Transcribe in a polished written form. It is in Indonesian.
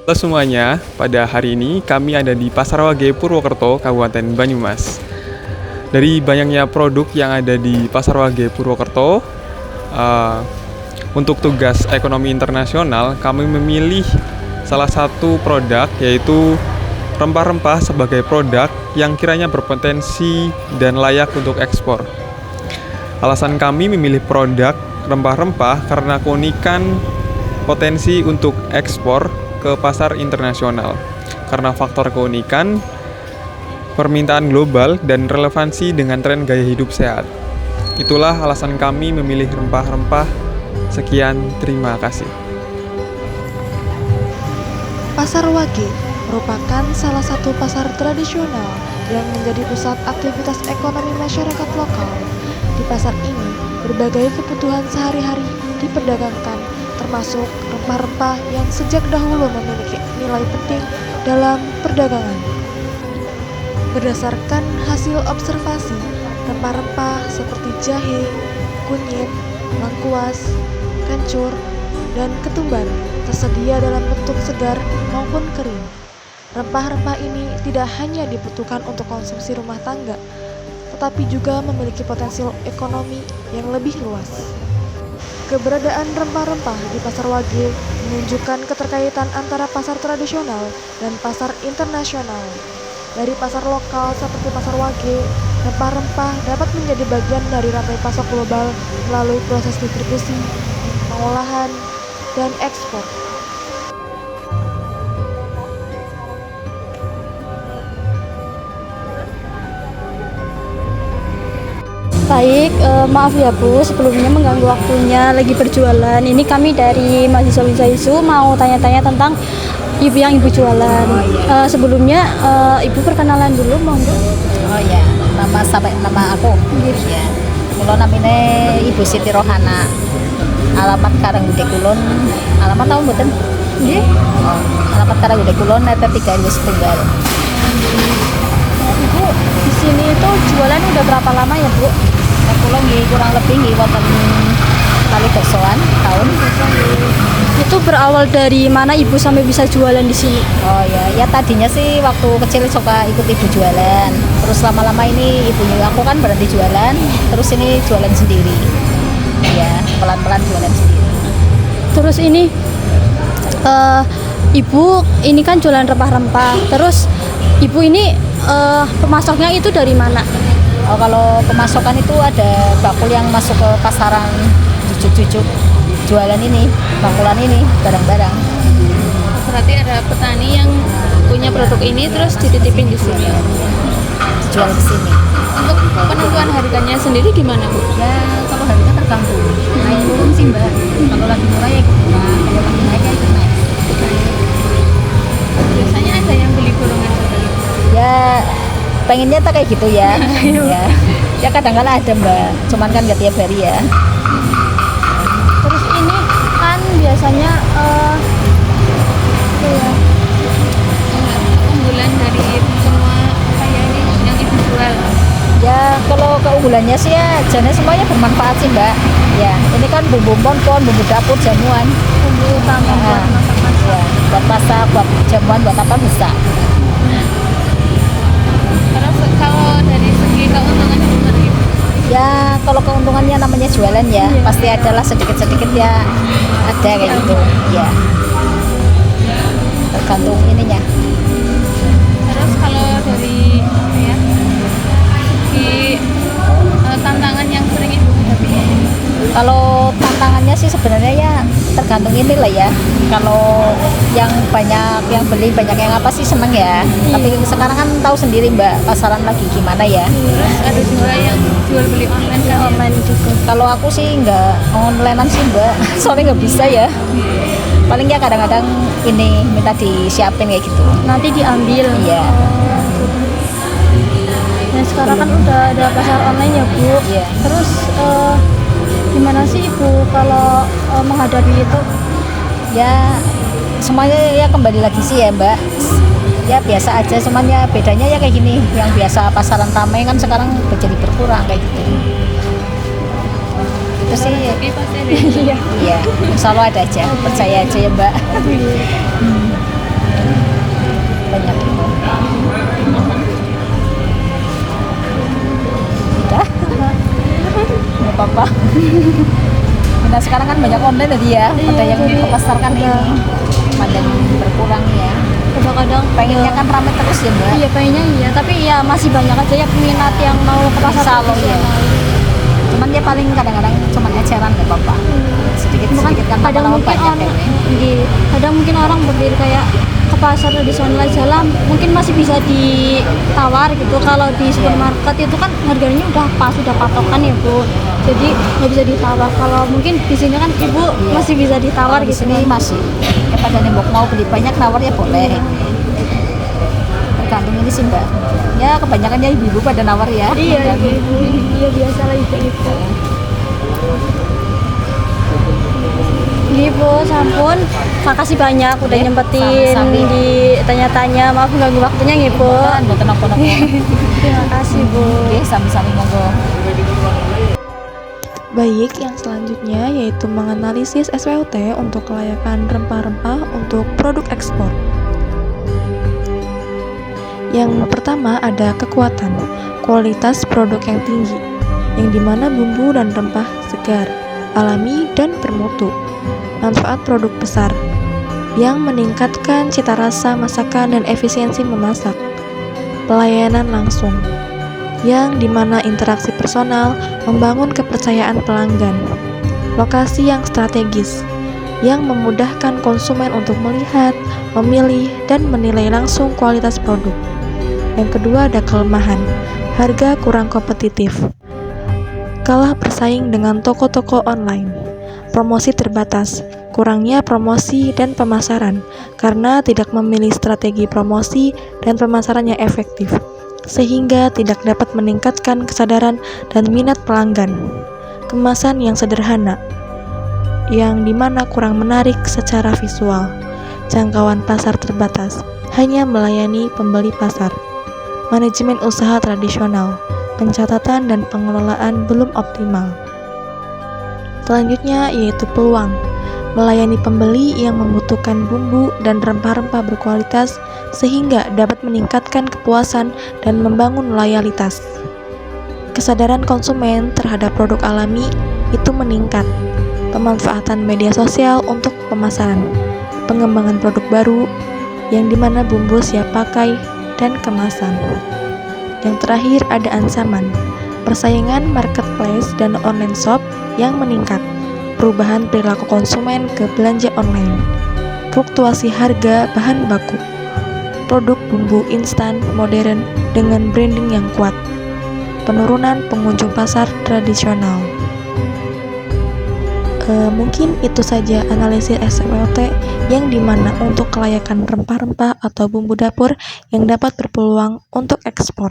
Halo semuanya, pada hari ini kami ada di Pasar Wage Purwokerto, Kabupaten Banyumas. Dari banyaknya produk yang ada di Pasar Wage Purwokerto, eh, untuk tugas ekonomi internasional, kami memilih salah satu produk yaitu rempah-rempah sebagai produk yang kiranya berpotensi dan layak untuk ekspor. Alasan kami memilih produk rempah-rempah karena keunikan potensi untuk ekspor ke pasar internasional. Karena faktor keunikan, permintaan global, dan relevansi dengan tren gaya hidup sehat. Itulah alasan kami memilih rempah-rempah. Sekian, terima kasih. Pasar Wage merupakan salah satu pasar tradisional yang menjadi pusat aktivitas ekonomi masyarakat lokal. Di pasar ini, berbagai kebutuhan sehari-hari diperdagangkan, termasuk rempah-rempah yang sejak dahulu memiliki nilai penting dalam perdagangan. Berdasarkan hasil observasi, rempah-rempah seperti jahe, kunyit, lengkuas, kencur, dan ketumbar tersedia dalam bentuk segar maupun kering. Rempah-rempah ini tidak hanya dibutuhkan untuk konsumsi rumah tangga, tetapi juga memiliki potensi ekonomi yang lebih luas. Keberadaan rempah-rempah di Pasar Wage menunjukkan keterkaitan antara pasar tradisional dan pasar internasional. Dari pasar lokal seperti Pasar Wage, rempah-rempah dapat menjadi bagian dari rantai pasok global melalui proses distribusi, pengolahan, dan ekspor. Baik, maaf ya Bu, sebelumnya mengganggu waktunya lagi berjualan. Ini kami dari mahasiswa Wisaisu mau tanya-tanya tentang ibu yang ibu jualan. Sebelumnya ibu perkenalan dulu, monggo. Oh ya, nama aku. Ya. Kulo namine Ibu Siti Rohana. Alamat Karanggude Kulon. Alamat tahu mboten? Nggih. Oh, alamat Karanggude Kulon RT 3 RW setunggal. Ibu di sini itu jualan udah berapa lama ya, Bu? Kulo nggih kurang lebih nggih wonten kali dosoan tahun. Itu berawal dari mana Ibu sampai bisa jualan di sini? Oh ya tadinya sih waktu kecil suka ikut ibu jualan. Terus lama-lama ini ibunya aku kan berhenti jualan, terus ini jualan sendiri. Ya, pelan-pelan jualan sendiri. Terus ini Ibu ini kan jualan rempah-rempah. Terus Ibu ini pemasoknya itu dari mana? Oh, kalau pemasokan itu ada bakul yang masuk ke pasaran cucuk-cucuk jualan ini, bakulan ini, barang-barang. Berarti ada petani yang punya produk ini terus dititipin di sini. Jual ke sini. Untuk penentuan harganya sendiri gimana, Bu? Ya, kalau harganya tergantung. Naik turun sih, Mbak. Kalau lagi murah ya ikut murah, kalau lagi naik ya ikut naik. Biasanya ada yang beli golongan seperti itu. Ya, pengennya tak kayak gitu ya. Ya kadang-kadang ada, Mbak. Cuman kan nggak tiap hari ya. Terus ini kan biasanya Unggulan dari semua kayak ini yang Ibu jual. Ya kalau keunggulannya sih ya jadinya semuanya bermanfaat sih, Mbak. Ya ini kan bumbu monpon, bumbu dapur, jamuan, bumbu utama buat masak-masak. ya, buat masak, buat jamuan, buat apa bisa. Terus kalau dari segi keuntungan gimana, Ibu? Ya kalau keuntungannya namanya jualan ya pasti adalah sedikit-sedikit ya ada kayak gitu. Ya tergantung ininya. Terus kalau dari ya segi tantangan yang sering Ibu hadapi. Kalau tantangannya sih sebenarnya ya tergantung inilah ya. Kalau yang banyak yang beli, banyak yang apa sih seneng ya. Tapi sekarang kan tahu sendiri, Mbak, pasaran lagi gimana ya. Terus ada juga yang jual beli online kan ya? Online juga. Kalau aku sih nggak onlinean sih, Mbak. Soalnya nggak bisa ya. Paling ya kadang-kadang ini minta disiapin kayak gitu. Nanti diambil. Iya. Nah sekarang kan udah ada pasar online ya, Bu. Iya. Terus gimana sih Ibu kalau menghadapi itu? Ya semuanya ya kembali lagi sih ya, Mbak. Ya biasa aja, semuanya bedanya ya kayak gini. Yang biasa pasaran ramai kan sekarang jadi berkurang kayak gitu. Itu sih. Rezeki pasti ada. Iya. Iya, insya Allah ada aja, percaya aja ya, Mbak. Iya. Hmm. Terus ini kan biasanya pasar online ya Bu. Terus gimana sih Ibu kalau menghadapi itu? Ya kalau keunggulannya sih sebenarnya ya tergantung inilah ya. Kalau yang banyak itu. Udah, nggak apa-apa. Nah sekarang kan banyak online tadi ya, ada yang ke pasar kan ini, padahal berkurang ya. Kadang-kadang Pengennya kan ramai terus ya mbak. iya pengennya iya, tapi ya masih banyak aja ya peminat yang mau ke pasar Salo ya. tradisional. Cuman dia paling kadang-kadang cuman eceran nggak apa-apa. Sedikit-sedikit kan kadang lama-lama mungkin banyak orang, ya. iya, kadang mungkin orang berdiri kayak ke pasar tradisional aja lah, mungkin masih bisa ditawar gitu. Kalau di supermarket itu kan harganya udah pas, udah patokan ya bu, jadi nggak bisa ditawar. Kalau mungkin di sini kan ibu masih bisa ditawar Di gitu sini kan. masih. Pada nembok mau beli banyak nawar ya boleh. Tergantung ini sih mbak. Ya kebanyakan ya ibu-ibu pada nawar ya. Iya Dan- ibu, iya biasa lah ibu. Iya bu, sampun, makasih banyak udah Iya, nyempetin sama-sama. di tanya-tanya, maaf ganggu waktunya nih bu. Bukan nopo-nopo. Terima kasih bu. Oke, sami-sami monggo. Baik, yang selanjutnya yaitu menganalisis SWOT untuk kelayakan rempah-rempah untuk produk ekspor. Yang pertama ada kekuatan, kualitas produk yang tinggi, yang dimana bumbu dan rempah segar, alami, dan bermutu. Manfaat produk besar, yang meningkatkan cita rasa masakan dan efisiensi memasak. Pelayanan langsung, yang dimana interaksi personal membangun kepercayaan pelanggan. Lokasi yang strategis, yang memudahkan konsumen untuk melihat, memilih, dan menilai langsung kualitas produk. Yang kedua ada kelemahan, harga kurang kompetitif, kalah bersaing dengan toko-toko online. Promosi terbatas, kurangnya promosi dan pemasaran karena tidak memilih strategi promosi dan pemasaran yang efektif, sehingga tidak dapat meningkatkan kesadaran dan minat pelanggan. Kemasan yang sederhana, yang dimana kurang menarik secara visual. Jangkauan pasar terbatas, hanya melayani pembeli pasar. Manajemen usaha tradisional, pencatatan dan pengelolaan belum optimal. Selanjutnya yaitu peluang, melayani pembeli yang membutuhkan bumbu dan rempah-rempah berkualitas sehingga dapat meningkatkan kepuasan dan membangun loyalitas. Kesadaran konsumen terhadap produk alami itu meningkat. Pemanfaatan media sosial untuk pemasaran, pengembangan produk baru yang dimana bumbu siap pakai dan kemasan. Yang terakhir ada ancaman, persaingan marketplace dan online shop yang meningkat, perubahan perilaku konsumen ke belanja online, fluktuasi harga bahan baku, produk bumbu instan modern dengan branding yang kuat, penurunan pengunjung pasar tradisional. Mungkin itu saja analisis SWOT yang dimana untuk kelayakan rempah-rempah atau bumbu dapur yang dapat berpeluang untuk ekspor.